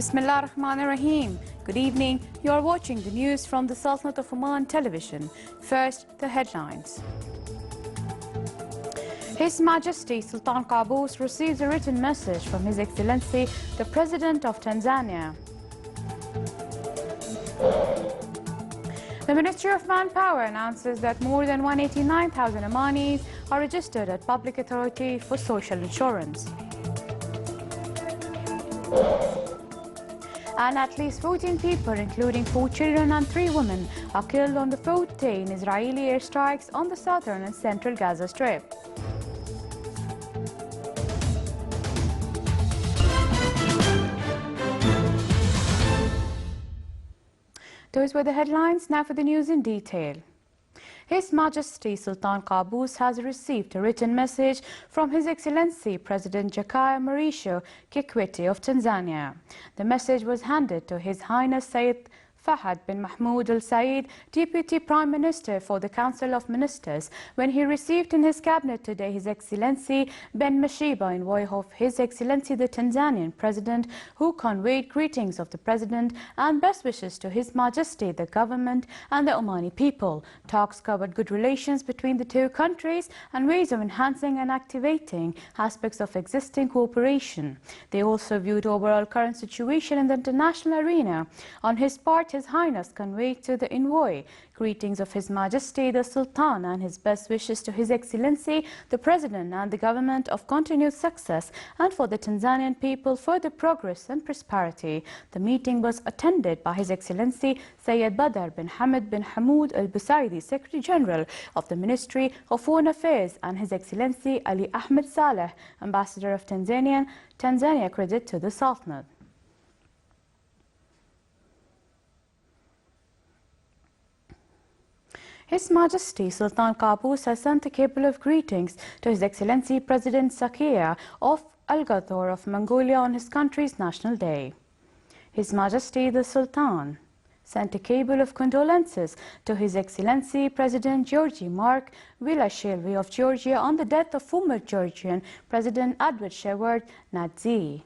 Bismillah ar-Rahman ar-Rahim. Good evening. You are watching the news from the Sultanate of Oman television. First, the headlines. His Majesty Sultan Qaboos receives a written message from His Excellency, the President of Tanzania. The Ministry of Manpower announces that more than 189,000 Omanis are registered at Public Authority for Social Insurance. And at least 14 people, including 4 children and 3 women, are killed on the 4th day in Israeli airstrikes on the southern and central Gaza Strip. Those were the headlines. Now for the news in detail. His Majesty Sultan Qaboos has received a written message from His Excellency President Jakaya Mrisho Kikwete of Tanzania. The message was handed to His Highness Sayyid Fahad bin Mahmoud Al Said, Deputy Prime Minister for the Council of Ministers, when he received in his cabinet today His Excellency Ben Mashiba in voice of His Excellency the Tanzanian President, who conveyed greetings of the President and best wishes to His Majesty, the government and the Omani people. Talks covered good relations between the two countries and ways of enhancing and activating aspects of existing cooperation. They also viewed overall current situation in the international arena. On his part, His Highness conveyed to the envoy greetings of His Majesty the Sultan and his best wishes to His Excellency the President and the government of continued success and for the Tanzanian people further progress and prosperity. The meeting was attended by His Excellency Sayyid Badr bin Hamid bin Hamoud Al Busaidi, Secretary General of the Ministry of Foreign Affairs, and His Excellency Ali Ahmed Saleh, Ambassador of Tanzania, credit to the Sultanate. His Majesty Sultan Qaboos has sent a cable of greetings to His Excellency President Sakia of Algathor of Mongolia on his country's National Day. His Majesty the Sultan sent a cable of condolences to His Excellency President Georgy Mark Vilashvili of Georgia on the death of former Georgian President Edward Shevard Nadzi.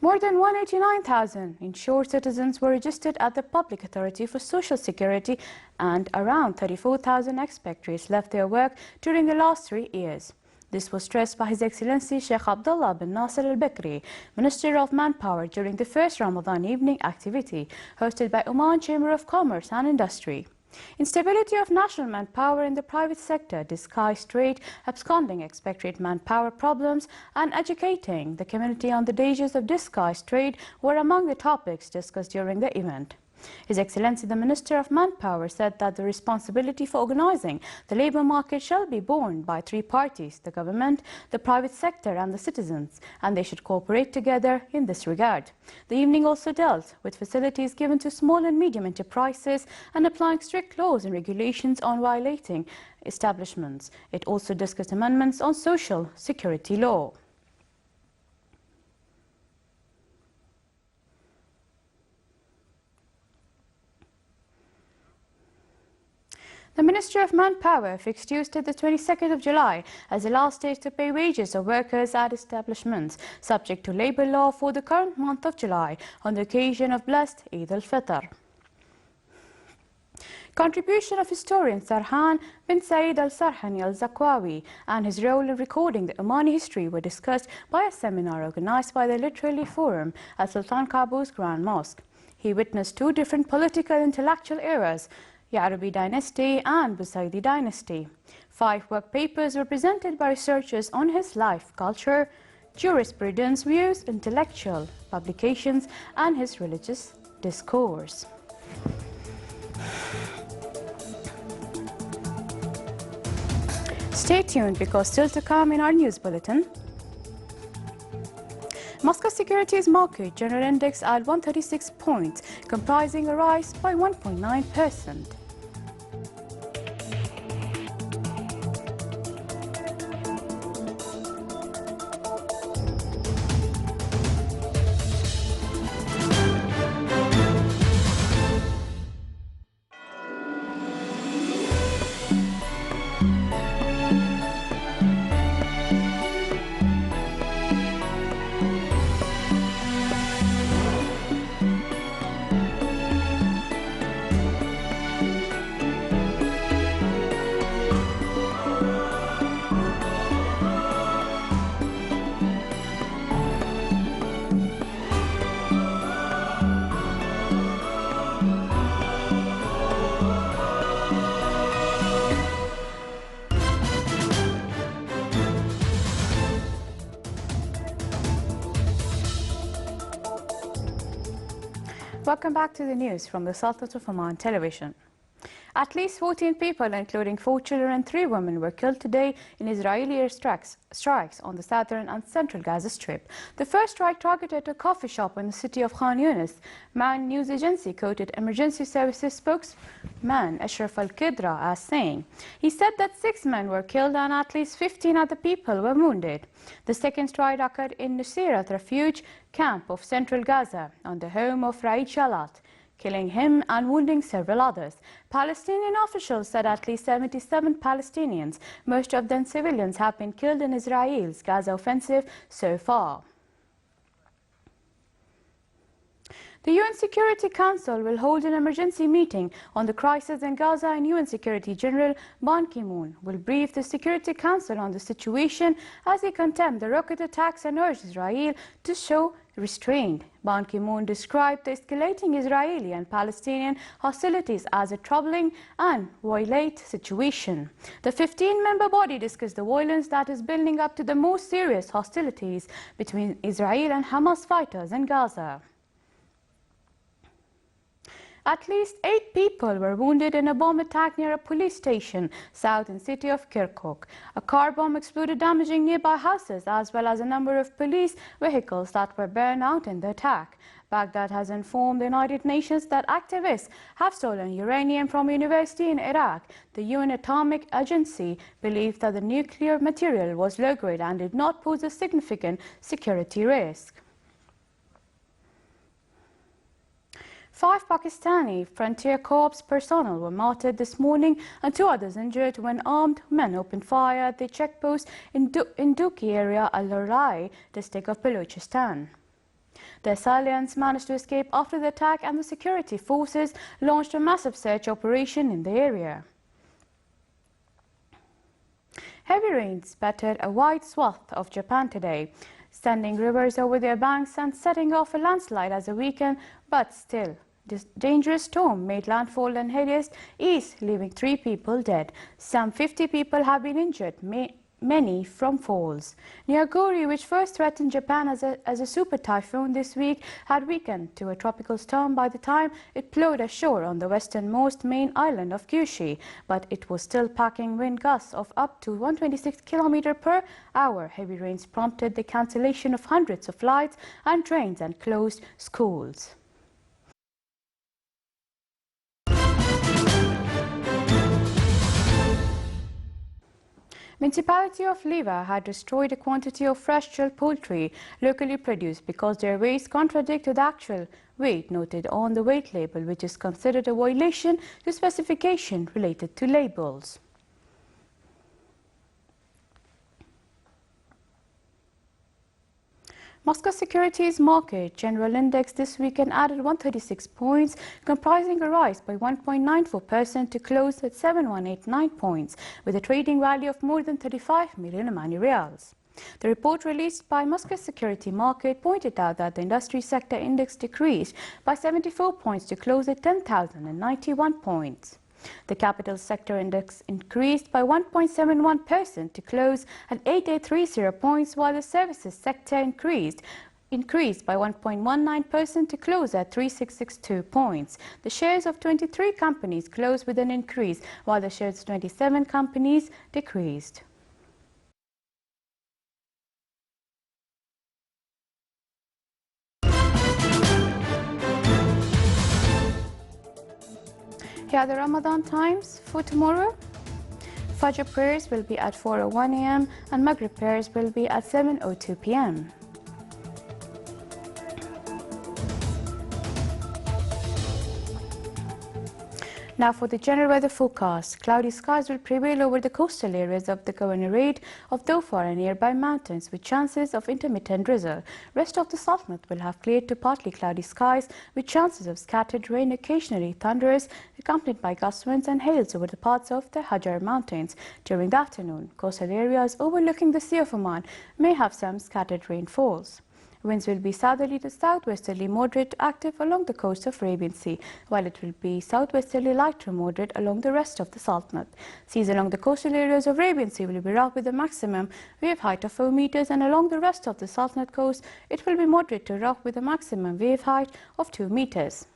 More than 189,000 insured citizens were registered at the Public Authority for Social Security, and around 34,000 expatriates left their work during the last 3 years. This was stressed by His Excellency Sheikh Abdullah bin Nasser al-Bakri, Minister of Manpower, during the first Ramadan evening activity hosted by Oman Chamber of Commerce and Industry. Instability of national manpower in the private sector, disguised trade, absconding expatriate manpower problems, and educating the community on the dangers of disguised trade were among the topics discussed during the event. His Excellency the Minister of Manpower said that the responsibility for organizing the labour market shall be borne by 3 parties: the government, the private sector and the citizens, and they should cooperate together in this regard. The evening also dealt with facilities given to small and medium enterprises and applying strict laws and regulations on violating establishments. It also discussed amendments on social security law. The Ministry of Manpower fixed Tuesday the 22nd of July as the last date to pay wages of workers at establishments subject to labour law for the current month of July on the occasion of blessed Eid al-Fitr. Contribution of historian Sarhan bin Said al-Sarhani al-Zakwawi and his role in recording the Omani history were discussed by a seminar organized by the Literary Forum at Sultan Qaboos Grand Mosque. He witnessed 2 different political intellectual eras, Arabi dynasty and Busaidi dynasty. 5 work papers were presented by researchers on his life, culture, jurisprudence, views, intellectual publications, and his religious discourse. Stay tuned, because still to come in our news bulletin. Moscow Securities Market General Index at 136 points, comprising a rise by 1.9%. Welcome back to the news from the Sultanate of Oman television. At least 14 people, including 4 children and 3 women, were killed today in Israeli strikes on the southern and central Gaza Strip. The first strike targeted a coffee shop in the city of Khan Yunis. Man news agency quoted emergency services spokesman Ashraf al-Qidra as saying, he said that 6 men were killed and at least 15 other people were wounded. The second strike occurred in Nuseirat refuge camp of central Gaza on the home of Raid Shalat, killing him and wounding several others. Palestinian officials said at least 77 Palestinians, most of them civilians, have been killed in Israel's Gaza offensive so far. The UN Security Council will hold an emergency meeting on the crisis in Gaza, and UN Secretary General Ban Ki-moon will brief the Security Council on the situation as he condemned the rocket attacks and urged Israel to show restraint. Ban Ki-moon described the escalating Israeli and Palestinian hostilities as a troubling and violent situation. The 15-member body discussed the violence that is building up to the most serious hostilities between Israel and Hamas fighters in Gaza. At least 8 people were wounded in a bomb attack near a police station south in the city of Kirkuk. A car bomb exploded, damaging nearby houses as well as a number of police vehicles that were burned out in the attack. Baghdad has informed the United Nations that activists have stolen uranium from a university in Iraq. The UN Atomic Agency believes that the nuclear material was low-grade and did not pose a significant security risk. 5 Pakistani Frontier Corps personnel were martyred this morning and 2 others injured when armed men opened fire at the checkpost in Duki area, Al-Rai district of Balochistan. The assailants managed to escape after the attack, and the security forces launched a massive search operation in the area. Heavy rains battered a wide swath of Japan today, sending rivers over their banks and setting off a landslide as a weekend, but still, this dangerous storm made landfall and headed east, leaving 3 people dead. Some 50 people have been injured, many from falls. Nyagori, which first threatened Japan as a super typhoon this week, had weakened to a tropical storm by the time it plowed ashore on the westernmost main island of Kyushu, but it was still packing wind gusts of up to 126 km per hour. Heavy rains prompted the cancellation of hundreds of flights and trains and closed schools. Municipality of Liva had destroyed a quantity of fresh-chilled poultry locally produced because their weights contradict to the actual weight noted on the weight label, which is considered a violation to specification related to labels. Moscow Securities Market General Index this weekend added 136 points, comprising a rise by 1.94% to close at 7189 points, with a trading value of more than 35 million Omani Riyals. The report released by Moscow Security Market pointed out that the industry sector index decreased by 74 points to close at 10,091 points. The capital sector index increased by 1.71% to close at 8830 points, while the services sector increased by 1.19% to close at 3662 points. The shares of 23 companies closed with an increase, while the shares of 27 companies decreased. Here are the Ramadan times for tomorrow. Fajr prayers will be at 4:01 a.m. and Maghrib prayers will be at 7:02 p.m. Now for the general weather forecast. Cloudy skies will prevail over the coastal areas of the Governorate of Dhofar and nearby mountains, with chances of intermittent drizzle. Rest of the Sultanate will have clear to partly cloudy skies with chances of scattered rain, occasionally thunderous, accompanied by gust winds and hails over the parts of the Hajar Mountains. During the afternoon, coastal areas overlooking the Sea of Oman may have some scattered rainfalls. Winds will be southerly to southwesterly moderate to active along the coast of Arabian Sea, while it will be southwesterly light to moderate along the rest of the Sultanate. Seas along the coastal areas of Arabian Sea will be rough with a maximum wave height of 4 meters, and along the rest of the Sultanate coast it will be moderate to rough with a maximum wave height of 2 meters.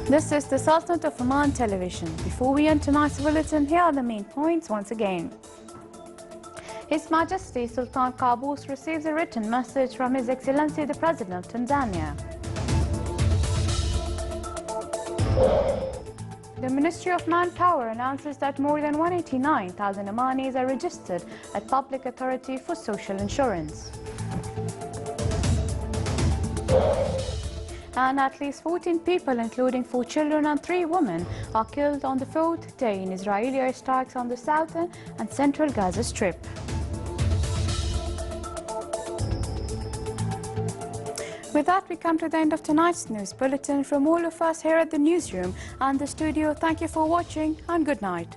This is the Sultanate of Oman television. Before we end tonight's bulletin, here are the main points once again. His Majesty Sultan Qaboos receives a written message from His Excellency the President of Tanzania. The Ministry of Manpower announces that more than 189,000 Omanis are registered at Public Authority for Social Insurance. And at least 14 people, including 4 children and 3 women, are killed on the 4th day in Israeli airstrikes on the southern and central Gaza Strip. With that, we come to the end of tonight's news bulletin. From all of us here at the newsroom and the studio, thank you for watching and good night.